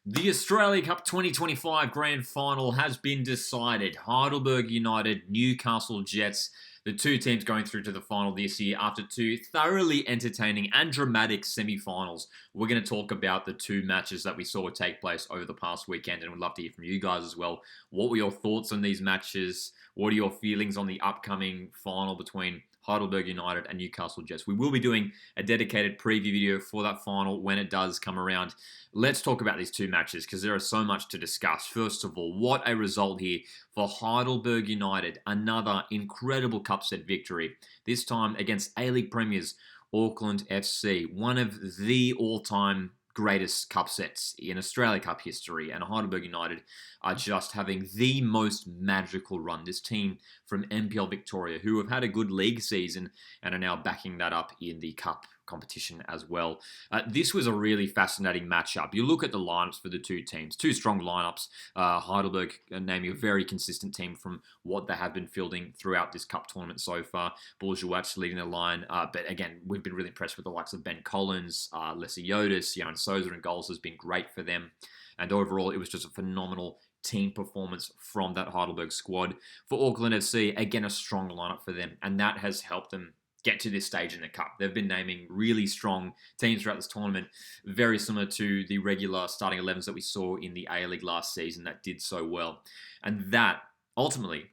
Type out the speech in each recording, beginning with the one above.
The Australia Cup 2025 Grand Final has been decided. Heidelberg United, Newcastle Jets, the two teams going through to the final this year after two thoroughly entertaining and dramatic semi-finals. We're going to talk about the two matches that we saw take place over the past weekend, and we'd love to hear from you guys as well. What were your thoughts on these matches? What are your feelings on the upcoming final between Heidelberg United and Newcastle Jets? We will be doing a dedicated preview video for that final when it does come around. Let's talk about these two matches because there is so much to discuss. First of all, what a result here for Heidelberg United. Another incredible cup set victory, this time against A-League premiers Auckland FC. One of the all-time greatest cup sets in Australia Cup history, and Heidelberg United are just having the most magical run. This team from NPL Victoria, who have had a good league season and are now backing that up in the cup competition as well. This was a really fascinating matchup. You look at the lineups for the two teams, two strong lineups. Heidelberg naming a very consistent team from what they have been fielding throughout this cup tournament so far. Bourgeois leading the line, but again, we've been really impressed with the likes of Ben Collins, Leslie Yotis, Jaron Souza in goals has been great for them. And overall, it was just a phenomenal team performance from that Heidelberg squad. For Auckland FC, again, a strong lineup for them, and that has helped them get to this stage in the cup. They've been naming really strong teams throughout this tournament, very similar to the regular starting 11s that we saw in the A-League last season that did so well. And that ultimately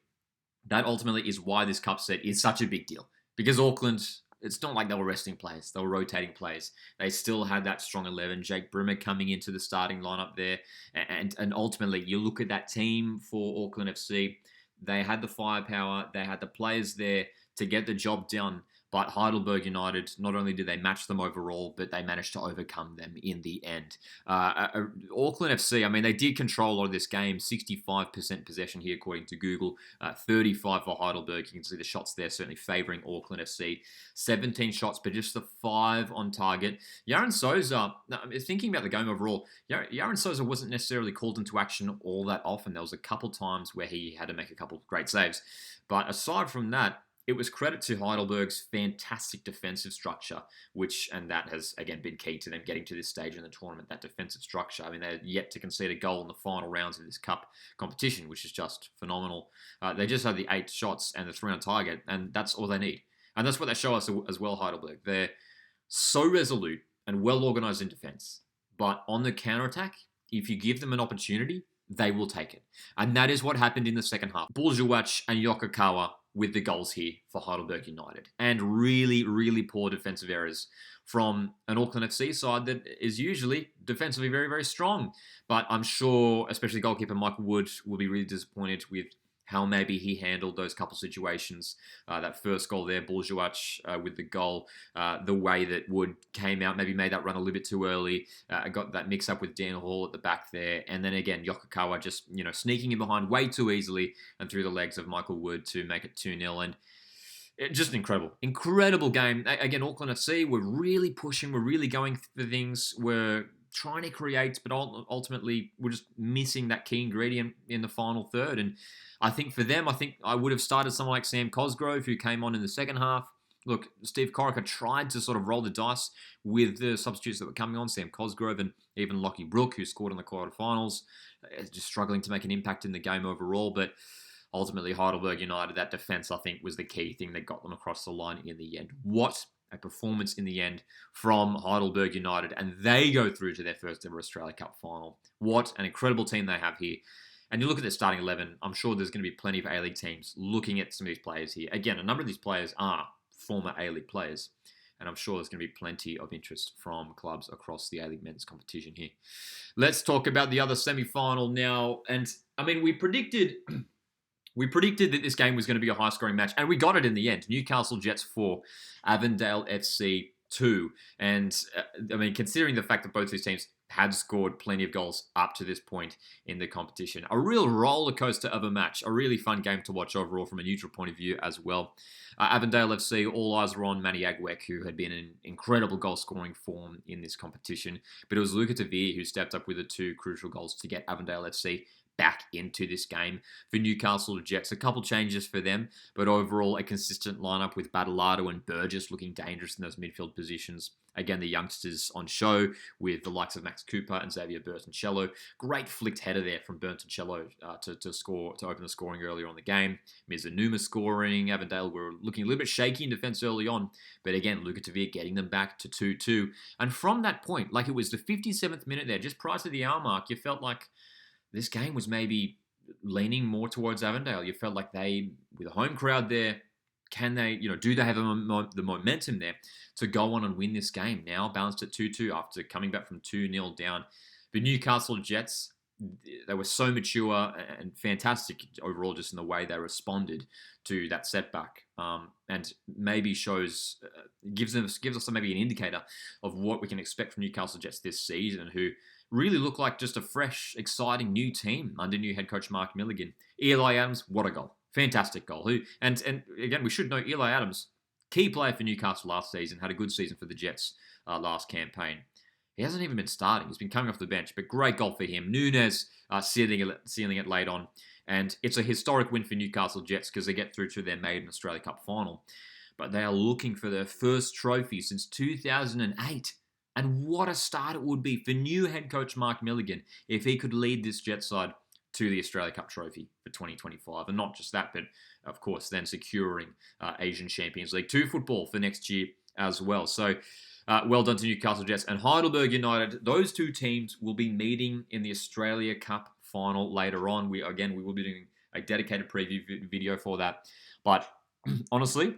is why this cup set is such a big deal. Because Auckland, it's not like they were resting players. They were rotating players. They still had that strong 11. Jake Brimmer coming into the starting lineup there. And ultimately, you look at that team for Auckland FC, they had the firepower. They had the players there to get the job done. But Heidelberg United, not only did they match them overall, but they managed to overcome them in the end. Auckland FC, I mean, they did control a lot of this game. 65% possession here, according to Google. 35 for Heidelberg. You can see the shots there certainly favouring Auckland FC. 17 shots, but just the 5 on target. Jaron Souza, thinking about the game overall, Jaron Souza wasn't necessarily called into action all that often. There was a couple times where he had to make a couple of great saves. But aside from that, it was credit to Heidelberg's fantastic defensive structure, and that has, again, been key to them getting to this stage in the tournament, that defensive structure. I mean, they're yet to concede a goal in the final rounds of this cup competition, which is just phenomenal. They just had the 8 shots and the 3 on target, and that's all they need. And that's what they show us as well, Heidelberg. They're so resolute and well-organised in defence, but on the counter-attack, if you give them an opportunity, they will take it. And that is what happened in the second half. Bourgeois and Yokokawa with the goals here for Heidelberg United. And really, really poor defensive errors from an Auckland FC side that is usually defensively very, very strong. But I'm sure, especially goalkeeper Michael Wood, will be really disappointed with how maybe he handled those couple situations. That first goal there, Bourgeois with the goal, the way that Wood came out, maybe made that run a little bit too early, got that mix up with Dan Hall at the back there, and then again, Yokokawa just sneaking in behind way too easily and through the legs of Michael Wood to make it 2-0, and just an incredible game. Again, Auckland FC were really pushing, we're really going for things, we're trying to create, but ultimately we're just missing that key ingredient in the final third. And I think for them, I would have started someone like Sam Cosgrove, who came on in the second half. Look, Steve Corica tried to sort of roll the dice with the substitutes that were coming on, Sam Cosgrove and even Lockie Brook, who scored in the quarterfinals, just struggling to make an impact in the game overall. But ultimately, Heidelberg United, that defence, I think, was the key thing that got them across the line in the end. What a performance in the end from Heidelberg United, and they go through to their first ever Australia Cup final. What an incredible team they have here. And you look at their starting 11, I'm sure there's going to be plenty of A-League teams looking at some of these players here. Again, a number of these players are former A-League players, and I'm sure there's going to be plenty of interest from clubs across the A-League men's competition here. Let's talk about the other semi-final now. And, I mean, we predicted that this game was going to be a high-scoring match, and we got it in the end. Newcastle Jets 4, Avondale FC 2. And, I mean, considering the fact that both these teams had scored plenty of goals up to this point in the competition, a real roller coaster of a match, a really fun game to watch overall from a neutral point of view as well. Avondale FC, all eyes were on Manny Agwek, who had been in incredible goal-scoring form in this competition. But it was Luca Tavir who stepped up with the 2 crucial goals to get Avondale FC back into this game. For Newcastle Jets, a couple changes for them, but overall a consistent lineup with Badalado and Burgess looking dangerous in those midfield positions. Again, the youngsters on show with the likes of Max Cooper and Xavier Bertoncello. Great flicked header there from Bertoncello to open the scoring earlier on the game. Mizanuma scoring. Avondale were looking a little bit shaky in defence early on. But again, Luca Tavia getting them back to 2-2. And from that point, like it was the 57th minute there, just prior to the hour mark, you felt like this game was maybe leaning more towards Avondale. You felt like they, with a home crowd there, can they, do they have the momentum there to go on and win this game? Now balanced at 2-2 after coming back from 2-0 down. The Newcastle Jets, they were so mature and fantastic overall just in the way they responded to that setback. And maybe gives us maybe an indicator of what we can expect from Newcastle Jets this season, who really look like just a fresh, exciting new team under new head coach Mark Milligan. Eli Adams, what a goal. Fantastic goal. And again, we should know Eli Adams, key player for Newcastle last season, had a good season for the Jets last campaign. He hasn't even been starting. He's been coming off the bench, but great goal for him. Nunes sealing it late on. And it's a historic win for Newcastle Jets because they get through to their maiden Australia Cup final. But they are looking for their first trophy since 2008. And what a start it would be for new head coach Mark Milligan if he could lead this Jets side to the Australia Cup trophy for 2025. And not just that, but of course then securing Asian Champions League 2 football for next year as well. So well done to Newcastle Jets and Heidelberg United. Those two teams will be meeting in the Australia Cup final later on. We will be doing a dedicated preview video for that. But honestly,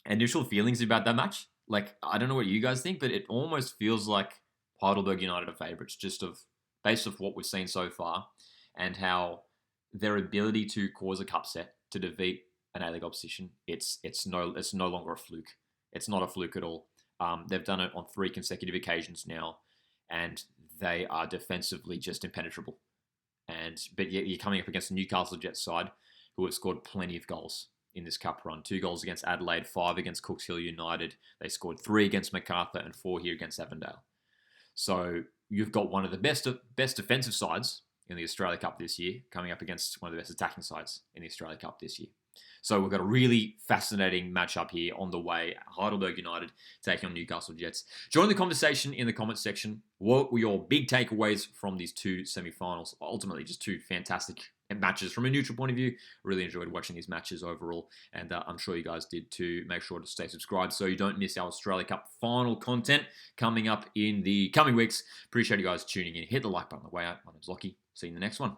initial feelings about that match, like, I don't know what you guys think, but it almost feels like Heidelberg United are favourites, based off what we've seen so far, and how their ability to cause a cup set to defeat an A-League opposition, it's no longer a fluke. It's not a fluke at all. They've done it on 3 consecutive occasions now, and they are defensively just impenetrable. But yet you're coming up against the Newcastle Jets side, who have scored plenty of goals in this cup run. 2 goals against Adelaide, 5 against Cooks Hill United. They scored 3 against MacArthur and 4 here against Avondale. So you've got one of the best defensive sides in the Australia Cup this year, coming up against one of the best attacking sides in the Australia Cup this year. So we've got a really fascinating matchup here on the way. Heidelberg United taking on Newcastle Jets. Join the conversation in the comments section. What were your big takeaways from these 2 semi-finals? Ultimately, just 2 fantastic matches from a neutral point of view. Really enjoyed watching these matches overall, and I'm sure you guys did too. Make sure to stay subscribed so you don't miss our Australia Cup final content coming up in the coming weeks. Appreciate you guys tuning in. Hit the like button on the way out. My name's Lockie. See you in the next one.